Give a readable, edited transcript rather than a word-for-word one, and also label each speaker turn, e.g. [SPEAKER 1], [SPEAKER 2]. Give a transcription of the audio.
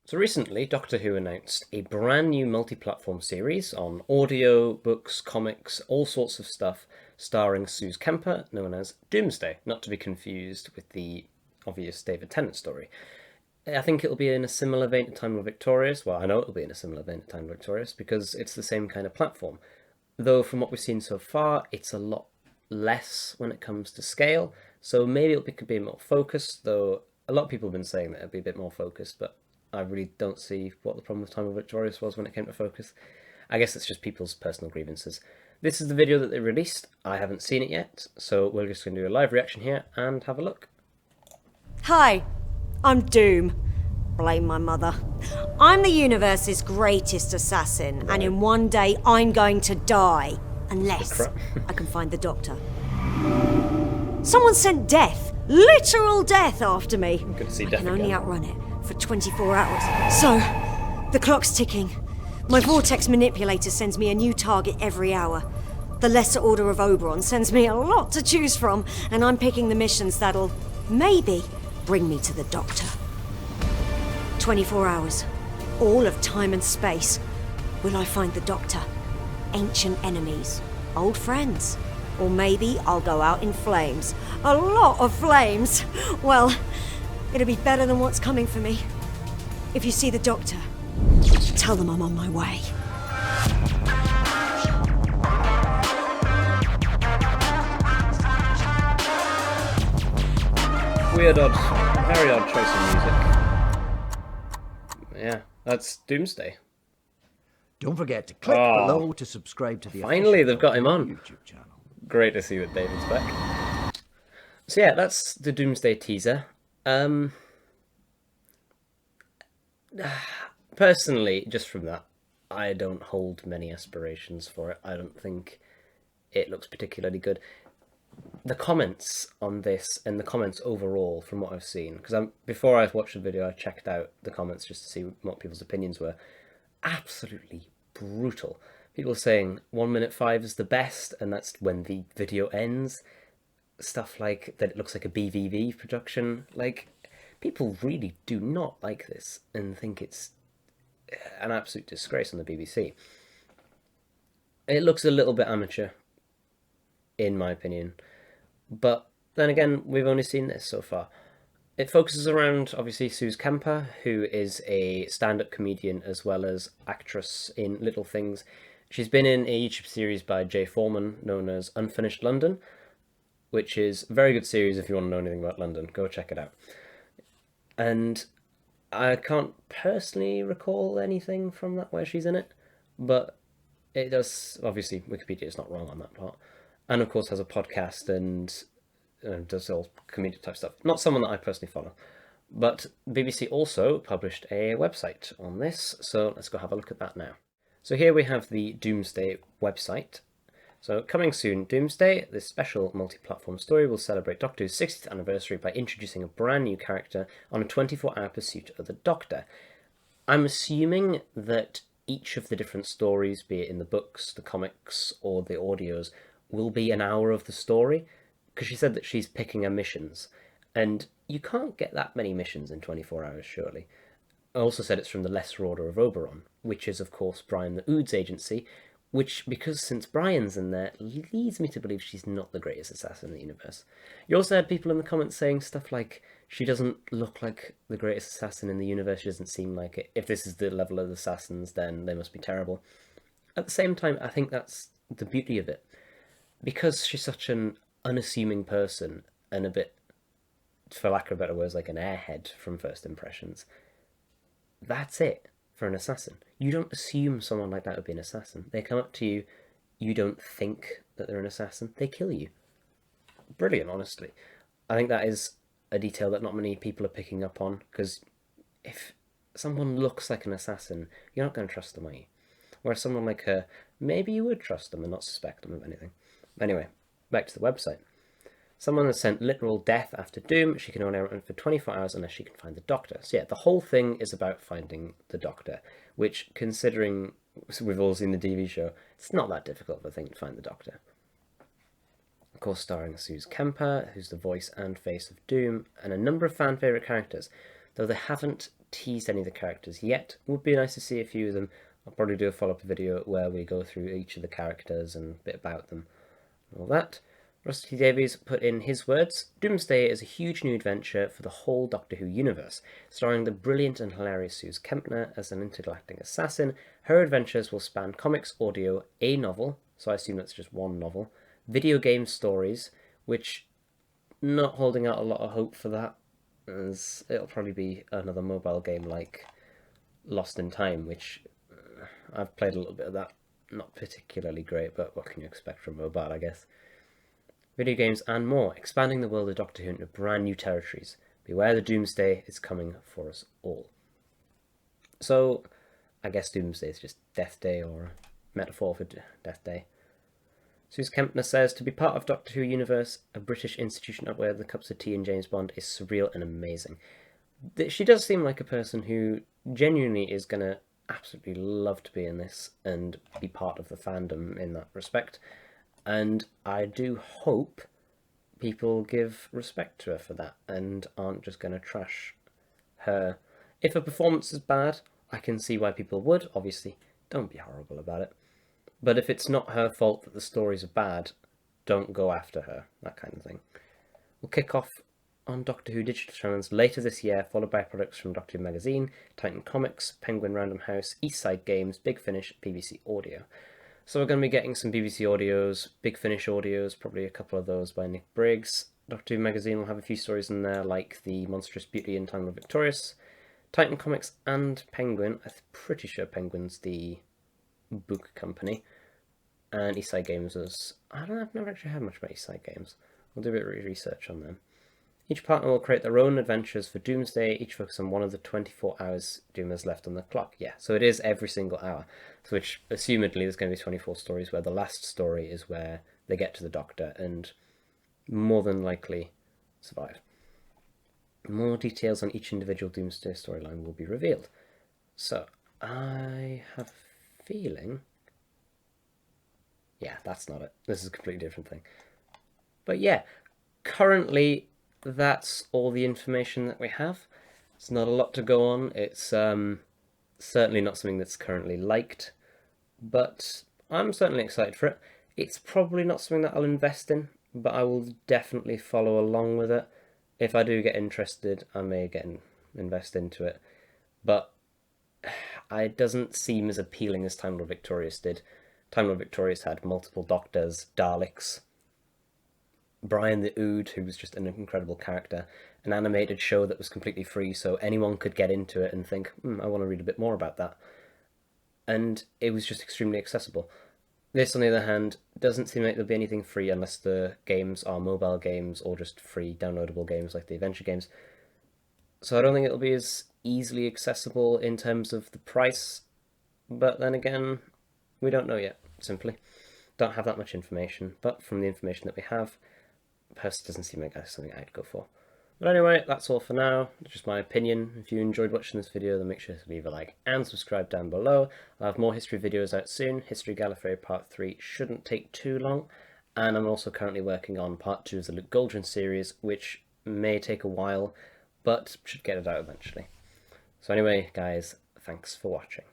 [SPEAKER 1] So recently, Doctor Who announced a brand new multi-platform series on audio, books, comics, all sorts of stuff, starring Sooz Kempner, known as Doomsday, not to be confused with the obvious David Tennant story. I think it'll be in a similar vein to Time Lord Victorious. Well, I know it'll be in a similar vein to Time Lord Victorious because it's the same kind of platform. Though from what we've seen so far, it's a lot less when it comes to scale. So maybe it'll be a bit more focused, though a lot of people have been saying that it'll be a bit more focused, but I really don't see what the problem with Time of Victorious was when it came to focus. I guess it's just people's personal grievances. This is the video that they released. I haven't seen it yet, so we're just going to do a live reaction here and have a look.
[SPEAKER 2] Hi, I'm Doom. Blame my mother. I'm the universe's greatest assassin, and in one day I'm going to die. Unless I can find the Doctor. Someone sent death, literal death, after me.
[SPEAKER 1] Good to see
[SPEAKER 2] I
[SPEAKER 1] death
[SPEAKER 2] can only
[SPEAKER 1] again.
[SPEAKER 2] outrun it for 24 hours. So, the clock's ticking. My vortex manipulator sends me a new target every hour. The Lesser Order of Oberon sends me a lot to choose from, and I'm picking the missions that'll, maybe, bring me to the Doctor. 24 hours. All of time and space. Will I find the Doctor? Ancient enemies? Old friends? Or maybe I'll go out in flames. A lot of flames! Well, it'll be better than what's coming for me. If you see the Doctor, tell them I'm on my way.
[SPEAKER 1] Weird, very odd choice of music. Yeah, that's Doomsday.
[SPEAKER 3] Don't forget to click below to subscribe to the
[SPEAKER 1] Finally,
[SPEAKER 3] official
[SPEAKER 1] they've got him on.
[SPEAKER 3] YouTube channel.
[SPEAKER 1] Great to see that David's back. So yeah, that's the Doomsday teaser. Personally, just from that, I don't hold many aspirations for it. I don't think it looks particularly good. The comments on this and the comments overall from what I've seen, because before I watched the video I checked out the comments just to see what people's opinions were, absolutely brutal. People saying 1 minute 5 is the best and that's when the video ends. Stuff like that it looks like a BVV production. Like, people really do not like this and think it's an absolute disgrace on the BBC. It looks a little bit amateur, in my opinion. But then again, we've only seen this so far. It focuses around, obviously, Sooz Kempner, who is a stand-up comedian as well as actress in Little Things. She's been in a YouTube series by Jay Foreman known as Unfinished London, which is a very good series if you want to know anything about London. Go check it out. And I can't personally recall anything from that where she's in it, but it does, obviously, Wikipedia is not wrong on that part. And of course has a podcast and does all comedic type stuff. Not someone that I personally follow. But BBC also published a website on this, so let's go have a look at that now. So here we have the Doomsday website. So coming soon, Doomsday, this special multi-platform story will celebrate Doctor Who's 60th anniversary by introducing a brand new character on a 24-hour pursuit of the Doctor. I'm assuming that each of the different stories, be it in the books, the comics, or the audios, will be an hour of the story, because she said that she's picking her missions, and you can't get that many missions in 24 hours, surely. I also said it's from the Lesser Order of Oberon, which is, of course, Brian the Ood's agency, which, because since Brian's in there, leads me to believe she's not the greatest assassin in the universe. You also had people in the comments saying stuff like, she doesn't look like the greatest assassin in the universe, she doesn't seem like it. If this is the level of assassins, then they must be terrible. At the same time, I think that's the beauty of it. Because she's such an unassuming person and a bit, for lack of better words, like an airhead from first impressions, that's it for an assassin. You don't assume someone like that would be an assassin. They come up to you, you don't think that they're an assassin, they kill you. Brilliant, honestly. I think that is a detail that not many people are picking up on, because if someone looks like an assassin, you're not going to trust them, are you? Whereas someone like her, maybe you would trust them and not suspect them of anything. Anyway, back to the website. Someone has sent literal death after Doom. She can only run for 24 hours unless she can find the Doctor. So yeah, the whole thing is about finding the Doctor, which, considering we've all seen the TV show, it's not that difficult of a thing to find the Doctor. Of course, starring Sooz Kempner, who's the voice and face of Doom, and a number of fan favourite characters, though they haven't teased any of the characters yet. It would be nice to see a few of them. I'll probably do a follow-up video where we go through each of the characters and a bit about them and all that. Rusty Davies put in his words, Doomsday is a huge new adventure for the whole Doctor Who universe, starring the brilliant and hilarious Sooz Kempner as an intergalactic assassin. Her adventures will span comics, audio, a novel, so I assume that's just one novel, video game stories, which, not holding out a lot of hope for that, as it'll probably be another mobile game like Lost in Time, which I've played a little bit of that. Not particularly great, but what can you expect from mobile, I guess. Video games and more, expanding the world of Doctor Who into brand new territories. Beware the Doomsday is coming for us all. So, I guess Doomsday is just Death Day, or a metaphor for Death Day. Sooz Kempner says, to be part of Doctor Who universe, a British institution up where the cups of tea and James Bond, is surreal and amazing. She does seem like a person who genuinely is going to absolutely love to be in this and be part of the fandom in that respect. And I do hope people give respect to her for that and aren't just going to trash her. If a performance is bad, I can see why people would. Obviously, don't be horrible about it. But if it's not her fault that the stories are bad, don't go after her. That kind of thing. We'll kick off on Doctor Who digital channels later this year, followed by products from Doctor Who Magazine, Titan Comics, Penguin Random House, Eastside Games, Big Finish, BBC Audio. So we're going to be getting some BBC audios, Big Finish audios, probably a couple of those by Nick Briggs. Doctor Who Magazine will have a few stories in there, like The Monstrous Beauty and Time Lord Victorious. Titan Comics and Penguin, I'm pretty sure Penguin's the book company. And Eastside Games is, I've never actually heard much about Eastside Games. We'll do a bit of research on them. Each partner will create their own adventures for Doomsday, each focus on one of the 24 hours Doom has left on the clock. Yeah, so it is every single hour, so which, assumedly, there's going to be 24 stories where the last story is where they get to the Doctor and more than likely survive. More details on each individual Doomsday storyline will be revealed. So, I have a feeling... Yeah, that's not it. This is a completely different thing. But yeah, currently... that's all the information that we have. It's not a lot to go on. It's certainly not something that's currently liked, but I'm certainly excited for it. It's probably not something that I'll invest in, but I will definitely follow along with it. If I do get interested, I may invest into it, but it doesn't seem as appealing as Time Lord Victorious did. Time Lord Victorious had multiple Doctors, Daleks, Brian the Ood, who was just an incredible character, an animated show that was completely free, so anyone could get into it and think, I want to read a bit more about that. And it was just extremely accessible. This, on the other hand, doesn't seem like there'll be anything free unless the games are mobile games or just free downloadable games like the adventure games. So I don't think it'll be as easily accessible in terms of the price, but then again, we don't know yet, simply. Don't have that much information, but from the information that we have, Percy doesn't seem like that's something I'd go for. But anyway, that's all for now. It's just my opinion. If you enjoyed watching this video, then make sure to leave a like and subscribe down below. I'll have more history videos out soon. History Gallifrey Part 3 shouldn't take too long. And I'm also currently working on Part 2 of the Luke Goldrin series, which may take a while, but should get it out eventually. So anyway, guys, thanks for watching.